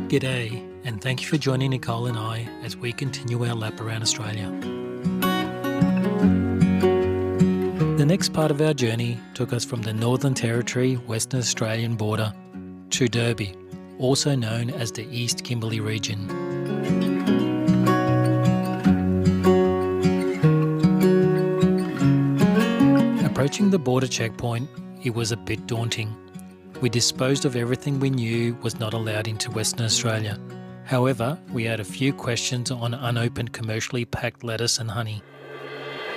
G'day, and thank you for joining Nicole and I as we continue our lap around Australia. The next part of our journey took us from the Northern Territory, Western Australian border to Derby, also known as the East Kimberley Region. Approaching the border checkpoint, it was a bit daunting. We disposed of everything we knew was not allowed into Western Australia. However, we had a few questions on unopened commercially packed lettuce and honey.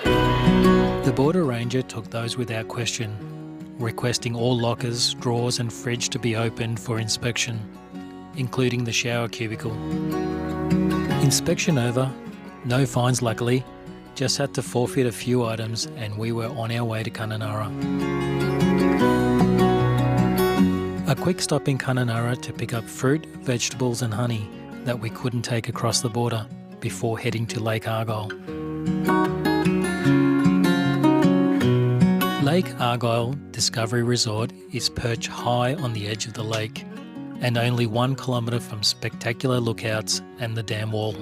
The border ranger took those without question, requesting all lockers, drawers and fridge to be opened for inspection, including the shower cubicle. Inspection over, no fines luckily, just had to forfeit a few items and we were on our way to Kununurra. A quick stop in Kununurra to pick up fruit, vegetables and honey that we couldn't take across the border before heading to Lake Argyle. Lake Argyle Discovery Resort is perched high on the edge of the lake and only 1 kilometre from spectacular lookouts and the dam wall.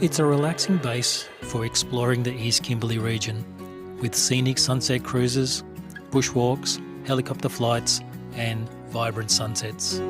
It's a relaxing base for exploring the East Kimberley region with scenic sunset cruises, bushwalks, helicopter flights and vibrant sunsets.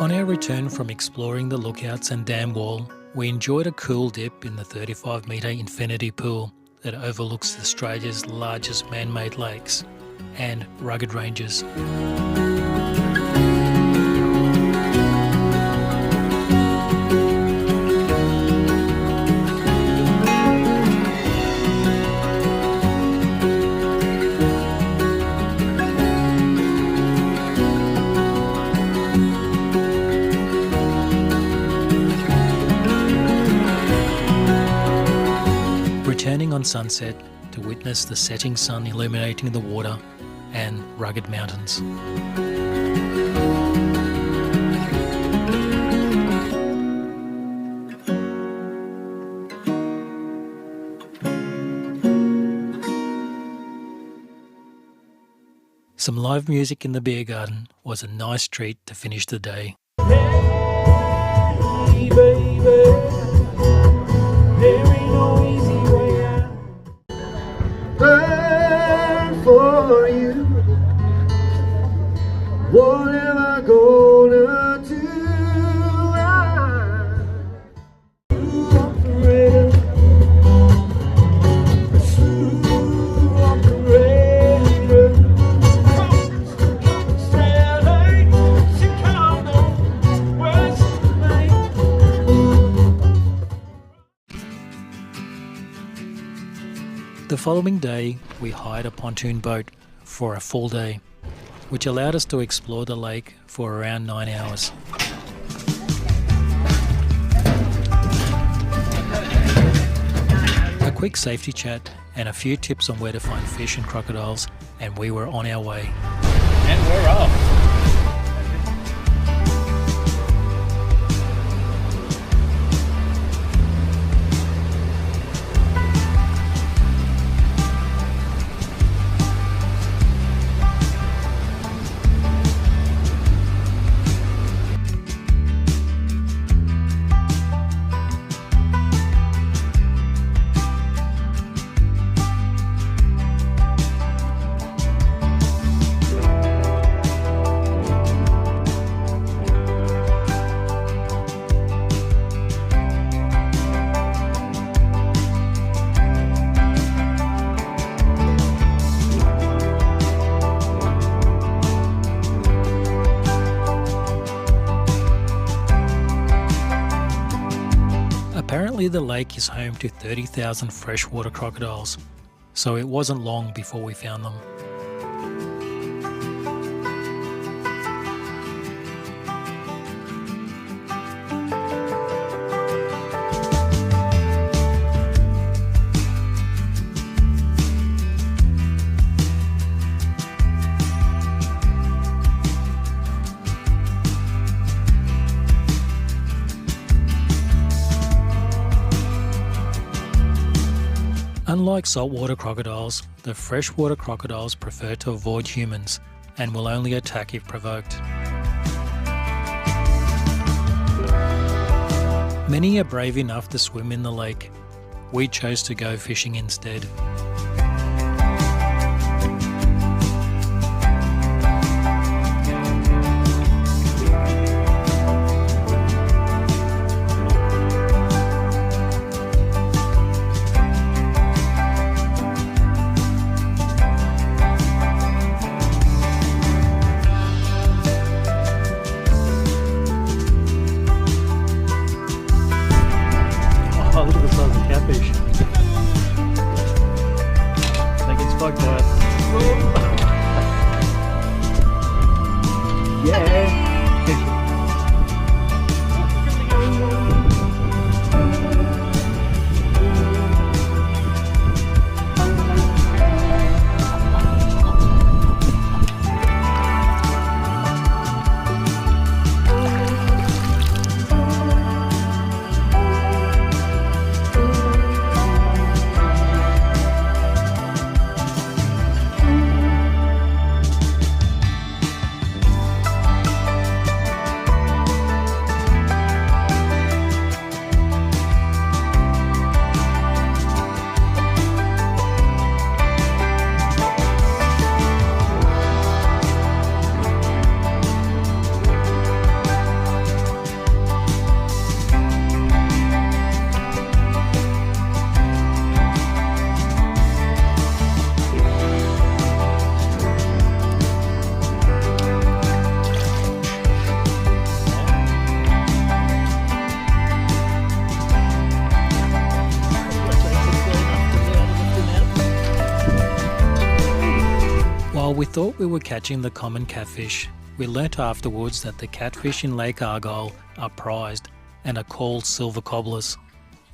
On our return from exploring the lookouts and dam wall, we enjoyed a cool dip in the 35-metre infinity pool that overlooks Australia's largest man-made lakes and rugged ranges. Returning on sunset to witness the setting sun illuminating the water and rugged mountains. Some live music in the beer garden was a nice treat to finish the day. Hey, baby, there ain't no easy way out. Burn for you. What am I gonna do? The following day, we hired a pontoon boat for a full day, which allowed us to explore the lake for around 9 hours. A quick safety chat and a few tips on where to find fish and crocodiles, and we were on our way. And we're off. Apparently the lake is home to 30,000 freshwater crocodiles, so it wasn't long before we found them. Unlike saltwater crocodiles, the freshwater crocodiles prefer to avoid humans and will only attack if provoked. Many are brave enough to swim in the lake. We chose to go fishing instead. Oh, look at the size of the catfish. I think it's fucked by it. Yeah. While we thought we were catching the common catfish, we learnt afterwards that the catfish in Lake Argyle are prized and are called Silver Cobblers,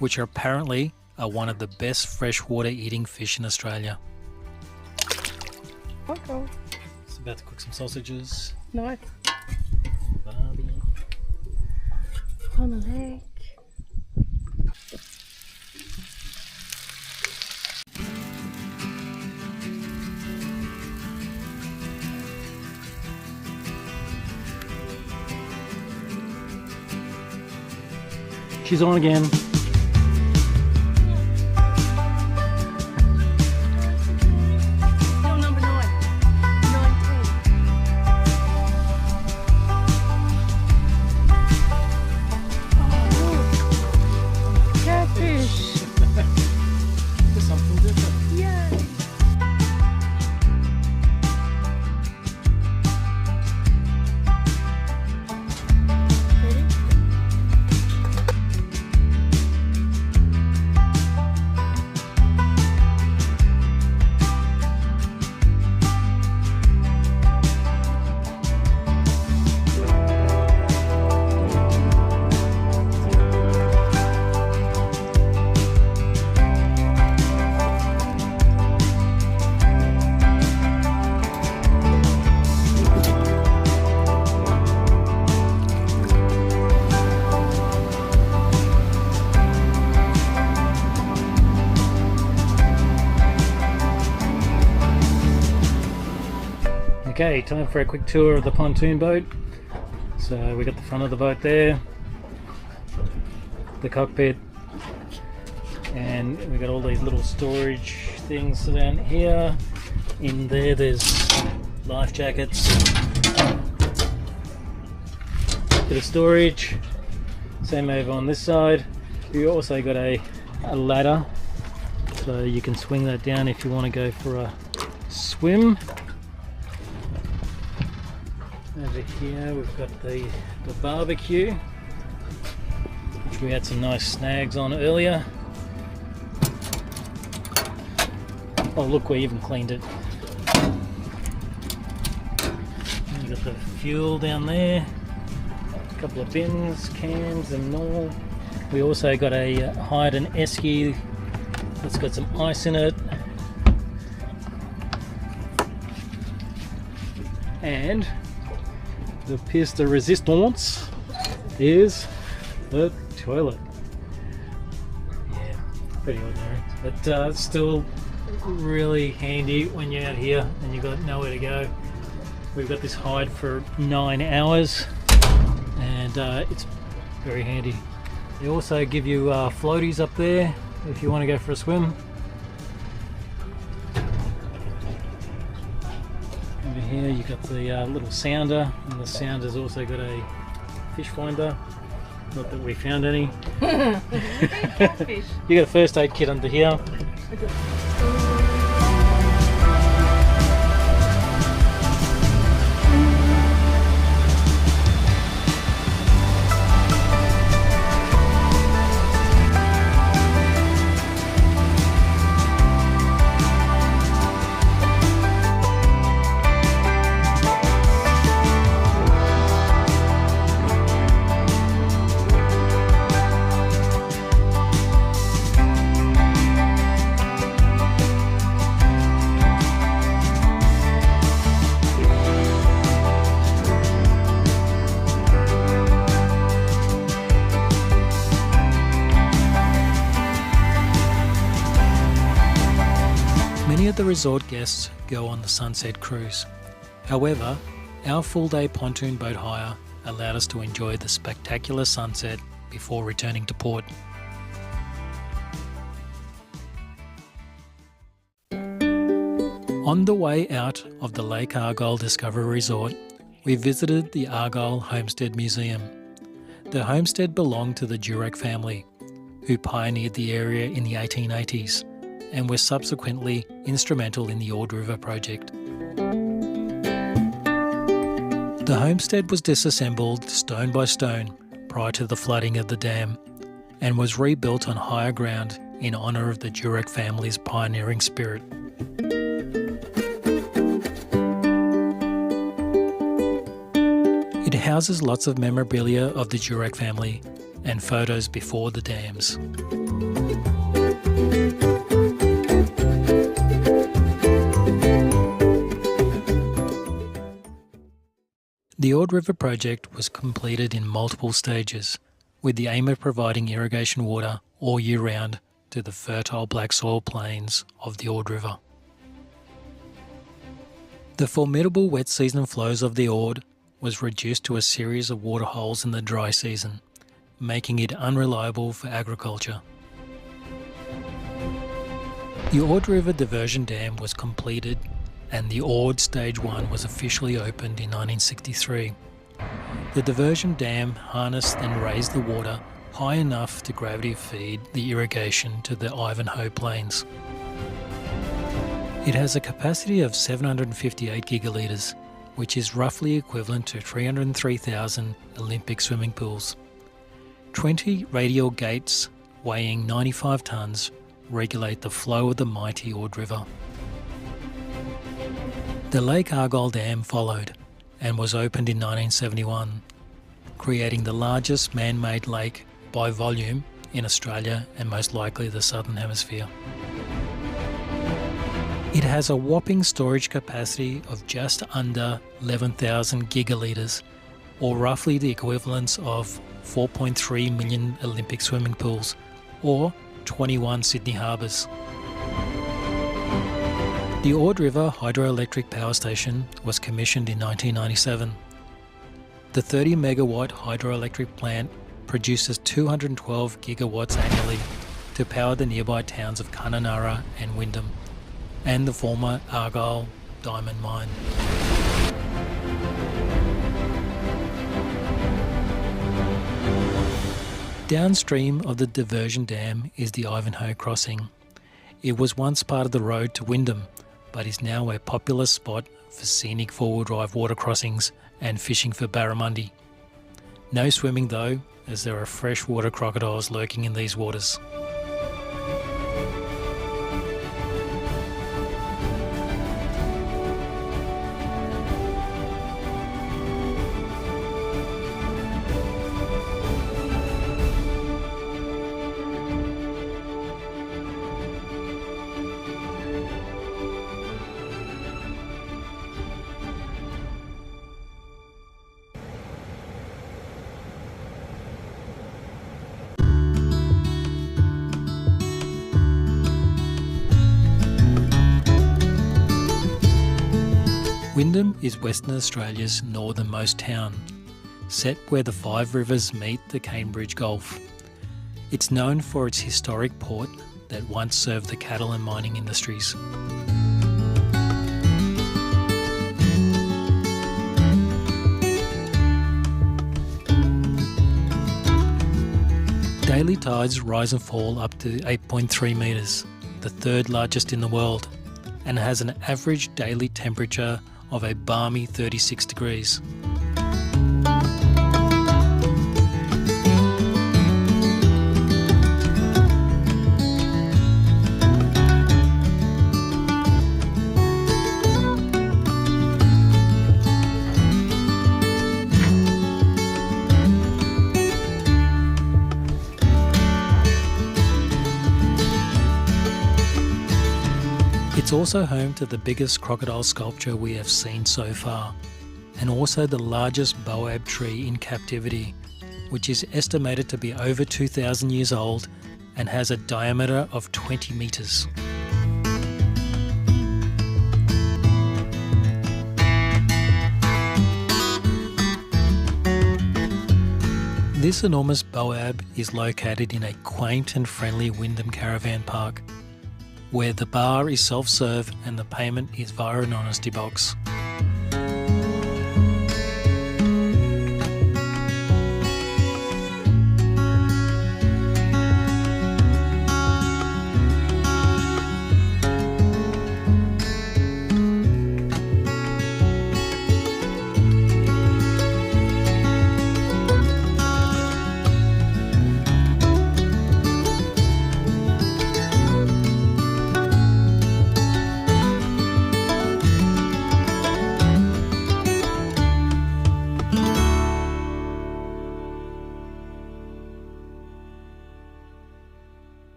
which are apparently one of the best freshwater eating fish in Australia. Okay. It's about to cook some sausages. Nice. Barbie. On the lake. She's on again. Still number 9. 19. Oh, look. Catfish. There's something different. Yay. Ready? Okay, time for a quick tour of the pontoon boat. So we got the front of the boat there, the cockpit, and we got all these little storage things down here. In there there's life jackets, bit of storage. Same over on this side. We also got a ladder, so you can swing that down if you want to go for a swim. Over here we've got the barbecue, which We had some nice snags on earlier. Oh look, we even cleaned it. You got the fuel down there, a couple of bins, cans and all. We also got hired an esky that's got some ice in it. And the pièce de résistance is the toilet. Yeah, pretty ordinary, but still really handy when you're out here and you've got nowhere to go. We've got this hired for 9 hours and it's very handy. They also give you floaties up there if you want to go for a swim. Over here you got the little sounder, and the sounder's also got a fish finder. Not that we found any. Catfish. You got a first aid kit under here. Many of the resort guests go on the sunset cruise. However, our full-day pontoon boat hire allowed us to enjoy the spectacular sunset before returning to port. On the way out of the Lake Argyle Discovery Resort, we visited the Argyle Homestead Museum. The homestead belonged to the Durack family, who pioneered the area in the 1880s and were subsequently instrumental in the Ord River project. The homestead was disassembled stone by stone prior to the flooding of the dam and was rebuilt on higher ground in honour of the Durack family's pioneering spirit. It houses lots of memorabilia of the Durack family and photos before the dams. The Ord River project was completed in multiple stages, with the aim of providing irrigation water all year round to the fertile black soil plains of the Ord River. The formidable wet season flows of the Ord was reduced to a series of water holes in the dry season, making it unreliable for agriculture. The Ord River Diversion Dam was completed and the Ord Stage 1 was officially opened in 1963. The diversion dam harnessed and raised the water high enough to gravity feed the irrigation to the Ivanhoe Plains. It has a capacity of 758 gigalitres, which is roughly equivalent to 303,000 Olympic swimming pools. 20 radial gates weighing 95 tonnes regulate the flow of the mighty Ord River. The Lake Argyle Dam followed and was opened in 1971, creating the largest man-made lake by volume in Australia and most likely the Southern Hemisphere. It has a whopping storage capacity of just under 11,000 gigalitres, or roughly the equivalence of 4.3 million Olympic swimming pools, or 21 Sydney harbours. The Ord River Hydroelectric Power Station was commissioned in 1997. The 30 megawatt hydroelectric plant produces 212 gigawatts annually to power the nearby towns of Kununurra and Wyndham, and the former Argyle diamond mine. Downstream of the diversion dam is the Ivanhoe crossing. It was once part of the road to Wyndham, but is now a popular spot for scenic four-wheel drive water crossings and fishing for barramundi. No swimming though, as there are freshwater crocodiles lurking in these waters. Wyndham is Western Australia's northernmost town, set where the five rivers meet the Cambridge Gulf. It's known for its historic port that once served the cattle and mining industries. Daily tides rise and fall up to 8.3 metres, the third largest in the world, and has an average daily temperature of a balmy 36 degrees. It's also home to the biggest crocodile sculpture we have seen so far, and also the largest baobab tree in captivity, which is estimated to be over 2,000 years old and has a diameter of 20 metres. This enormous baobab is located in a quaint and friendly Wyndham caravan park, where the bar is self-serve and the payment is via an honesty box.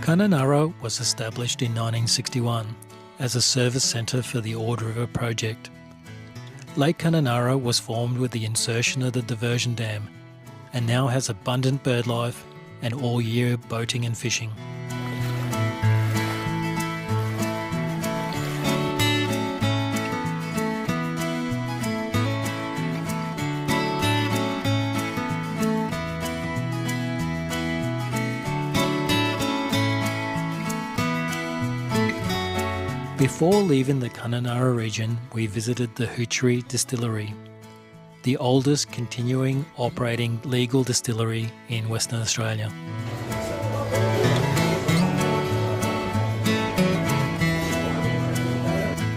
Kununurra was established in 1961 as a service centre for the Ord River project. Lake Kununurra was formed with the insertion of the diversion dam and now has abundant birdlife and all-year boating and fishing. Before leaving the Kununurra region, we visited the Hoochery Distillery, the oldest continuing operating legal distillery in Western Australia.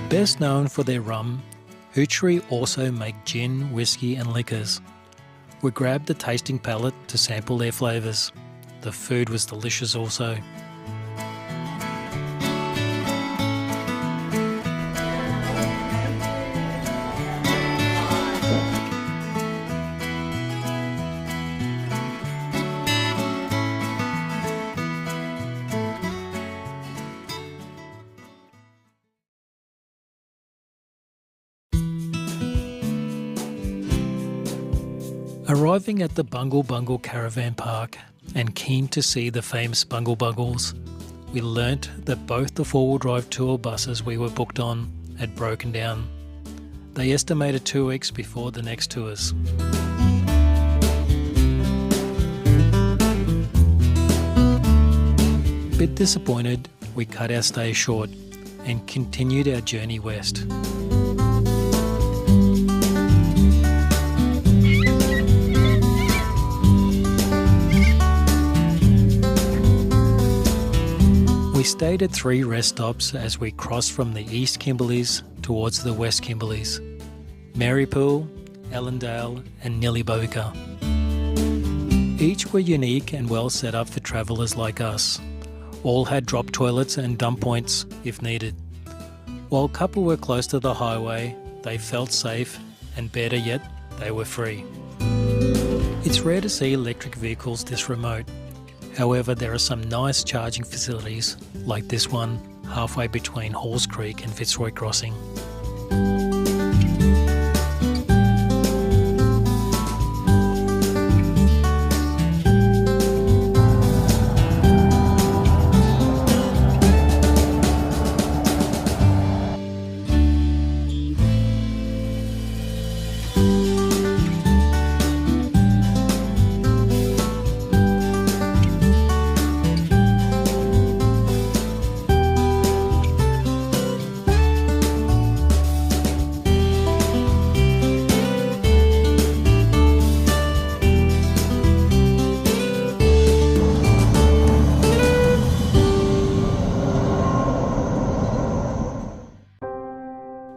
Best known for their rum, Hoochery also make gin, whiskey and liquors. We grabbed a tasting palette to sample their flavours. The food was delicious also. Arriving at the Bungle Bungle Caravan Park and keen to see the famous Bungle Bungles, we learnt that both the four-wheel drive tour buses we were booked on had broken down. They estimated 2 weeks before the next tours. Bit disappointed, we cut our stay short and continued our journey west. We We stayed at 3 rest stops as we crossed from the East Kimberleys towards the West Kimberleys: Marypool, Ellendale and Nillyboka. Each were unique and well set up for travellers like us. All had drop toilets and dump points if needed. While a couple were close to the highway, they felt safe, and better yet, they were free. It's rare to see electric vehicles this remote. However, there are some nice charging facilities, like this one, halfway between Halls Creek and Fitzroy Crossing.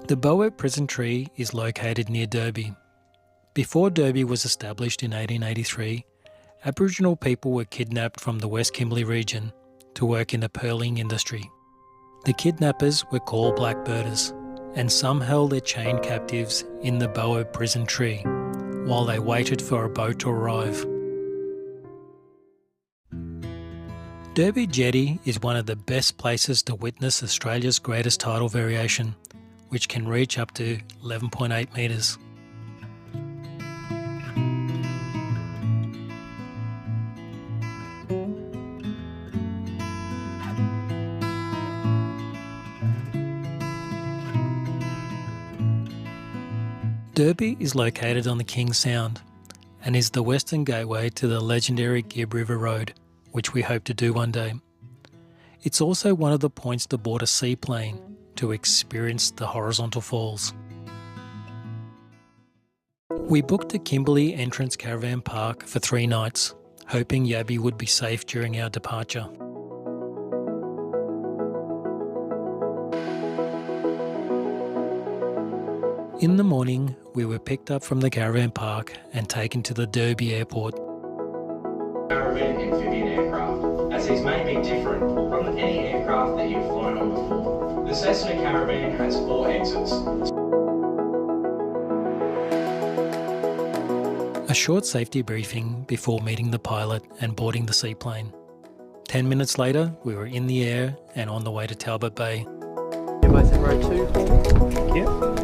The Boa Prison Tree is located near Derby. Before Derby was established in 1883, Aboriginal people were kidnapped from the West Kimberley region to work in the pearling industry. The kidnappers were called blackbirders, and some held their chained captives in the Boa Prison Tree while they waited for a boat to arrive. Derby Jetty is one of the best places to witness Australia's greatest tidal variation, which can reach up to 11.8 metres. Derby is located on the King Sound and is the western gateway to the legendary Gibb River Road, which we hope to do one day. It's also one of the points to board a seaplane to experience the horizontal falls. We booked a Kimberley entrance caravan park for 3 nights, hoping Yabby would be safe during our departure. In the morning, we were picked up from the caravan park and taken to the Derby airport. Caravan amphibian aircraft, as these may be different from any aircraft that you've flown on before. The Cessna Caravan has 4 exits. A short safety briefing before meeting the pilot and boarding the seaplane. 10 minutes later, we were in the air and on the way to Talbot Bay. You're both in row 2 for me? Thank you.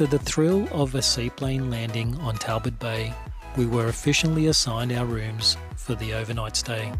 After the thrill of a seaplane landing on Talbot Bay, we were officially assigned our rooms for the overnight stay.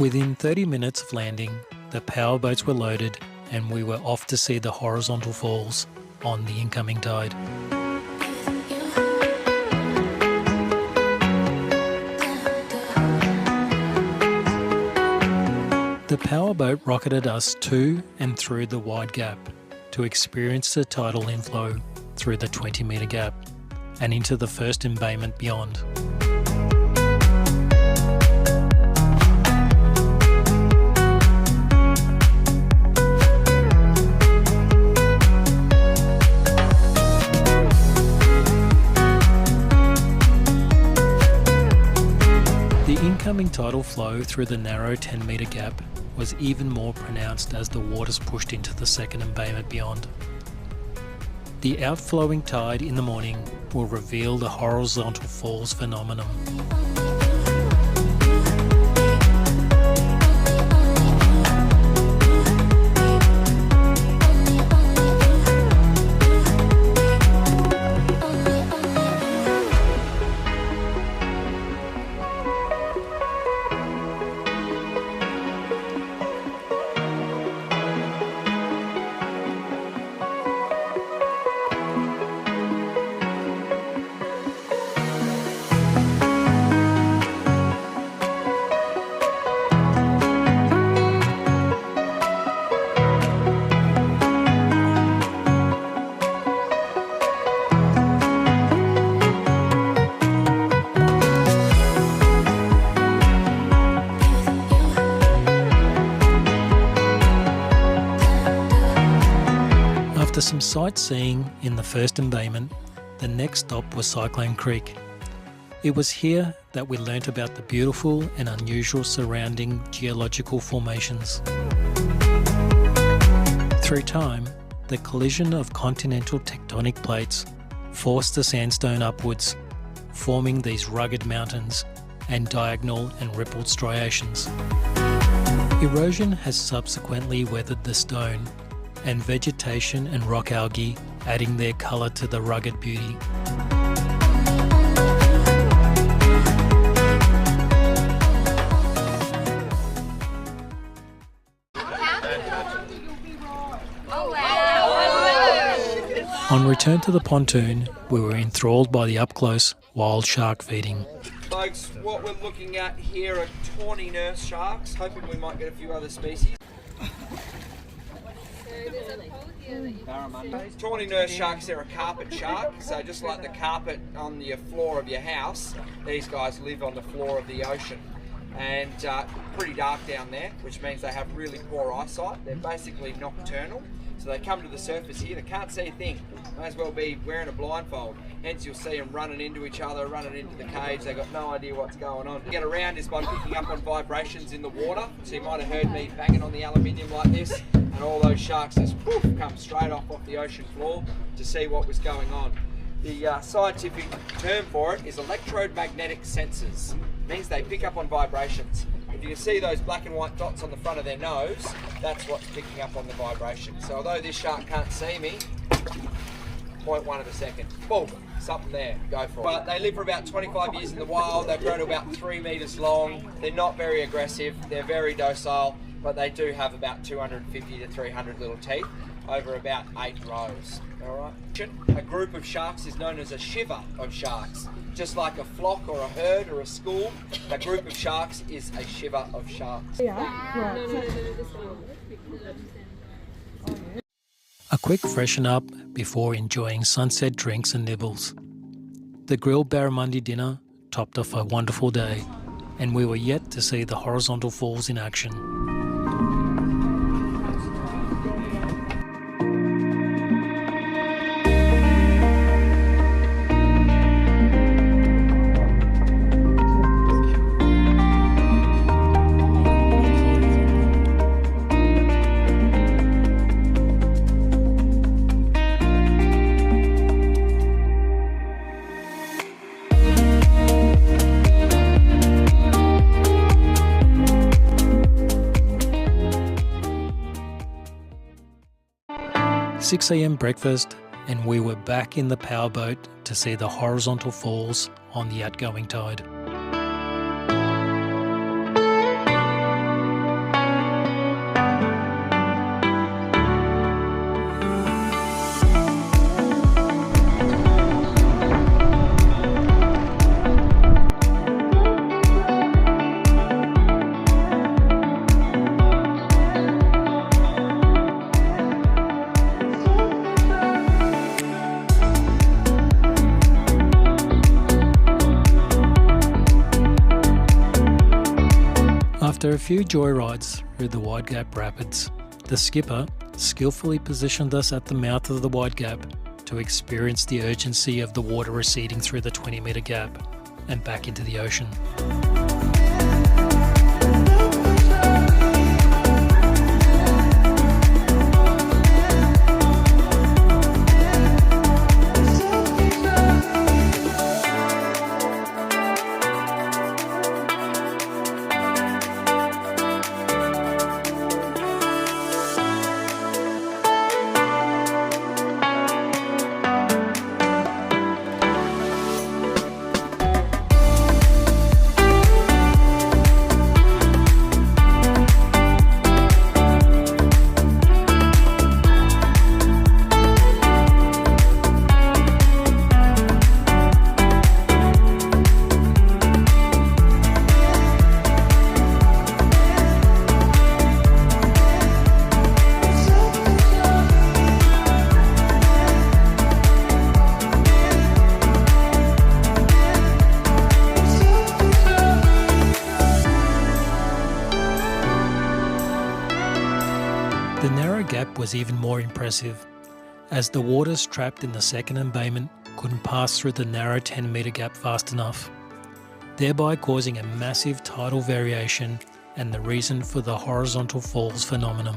Within 30 minutes of landing, the powerboats were loaded and we were off to see the horizontal falls on the incoming tide. The powerboat rocketed us to and through the wide gap to experience the tidal inflow through the 20-metre gap and into the first embayment beyond. The incoming tidal flow through the narrow 10-metre gap was even more pronounced as the waters pushed into the second embayment beyond. The outflowing tide in the morning will reveal the horizontal falls phenomenon. After some sightseeing in the first embayment, the next stop was Cyclone Creek. It was here that we learnt about the beautiful and unusual surrounding geological formations. Through time, the collision of continental tectonic plates forced the sandstone upwards, forming these rugged mountains and diagonal and rippled striations. Erosion has subsequently weathered the stone, and vegetation and rock algae adding their colour to the rugged beauty. On return to the pontoon, we were enthralled by the up-close wild shark feeding. Folks, what we're looking at here are tawny nurse sharks, hoping we might get a few other species. Tawny nurse sharks, they're a carpet shark, so just like the carpet on the floor of your house, these guys live on the floor of the ocean. And pretty dark down there, which means they have really poor eyesight. They're basically nocturnal, so they come to the surface here, they can't see a thing. May as well be wearing a blindfold. Hence you'll see them running into each other, running into the cage, they've got no idea what's going on. To get around is by picking up on vibrations in the water, so you might have heard me banging on the aluminium like this, and all those sharks just poof, come straight off the ocean floor to see what was going on. The scientific term for it is electromagnetic sensors. It means they pick up on vibrations. If you can see those black and white dots on the front of their nose, that's what's picking up on the vibration. So although this shark can't see me, 0.1 of a second, boom, something there, go for it. But they live for about 25 years in the wild, they grow to about 3 metres long, they're not very aggressive, they're very docile, but they do have about 250 to 300 little teeth over about 8 rows. All right. A group of sharks is known as a shiver of sharks. Just like a flock or a herd or a school, a group of sharks is a shiver of sharks. A quick freshen up before enjoying sunset drinks and nibbles. The grilled barramundi dinner topped off a wonderful day, and we were yet to see the horizontal falls in action. 6 a.m. breakfast, and we were back in the powerboat to see the horizontal falls on the outgoing tide. After a few joyrides through the Wide Gap Rapids, the skipper skillfully positioned us at the mouth of the Wide Gap to experience the urgency of the water receding through the 20-metre gap and back into the ocean. The narrow gap was even more impressive, as the waters trapped in the second embayment couldn't pass through the narrow 10-metre gap fast enough, thereby causing a massive tidal variation and the reason for the horizontal falls phenomenon.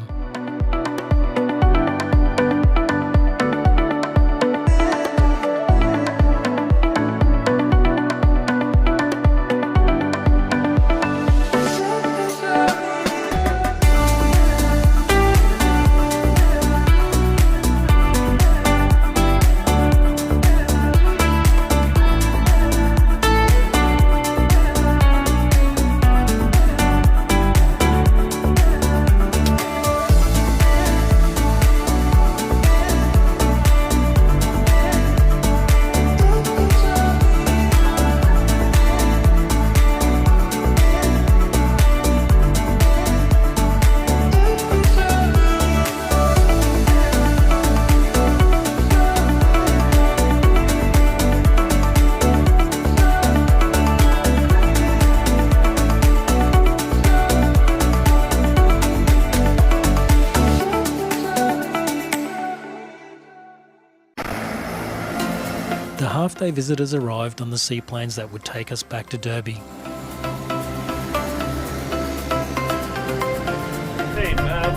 The half-day visitors arrived on the seaplanes that would take us back to Derby. Team,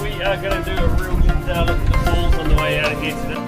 we are going to do a real good look at the falls on the way out of here today.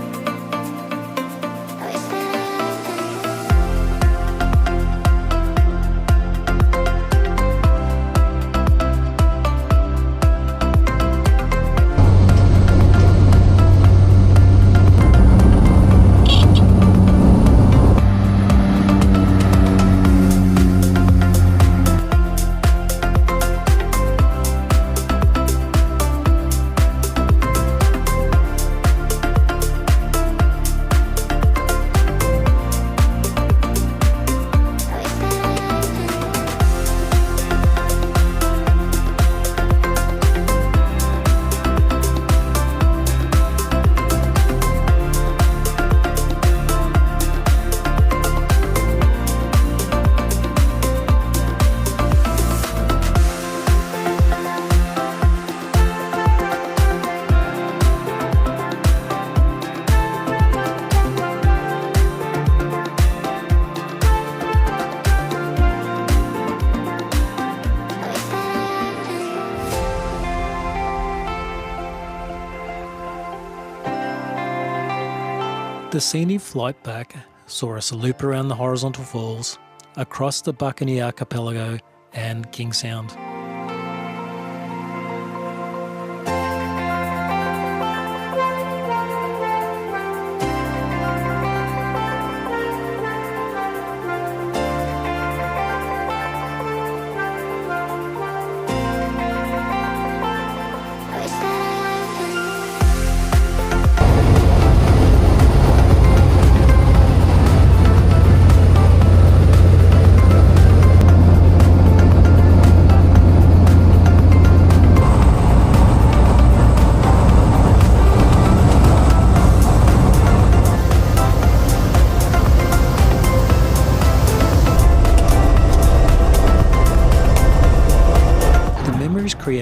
The scenic flight back saw us loop around the horizontal falls, across the Buccaneer Archipelago and King Sound.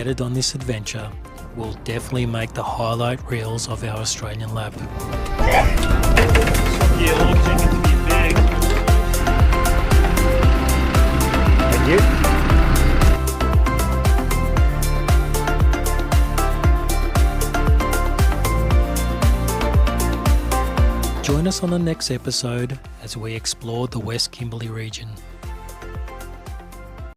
embedded on this adventure will definitely make the highlight reels of our Australian lap. Yeah, all chickens in your bag. Thank you. Join us on the next episode as we explore the West Kimberley region.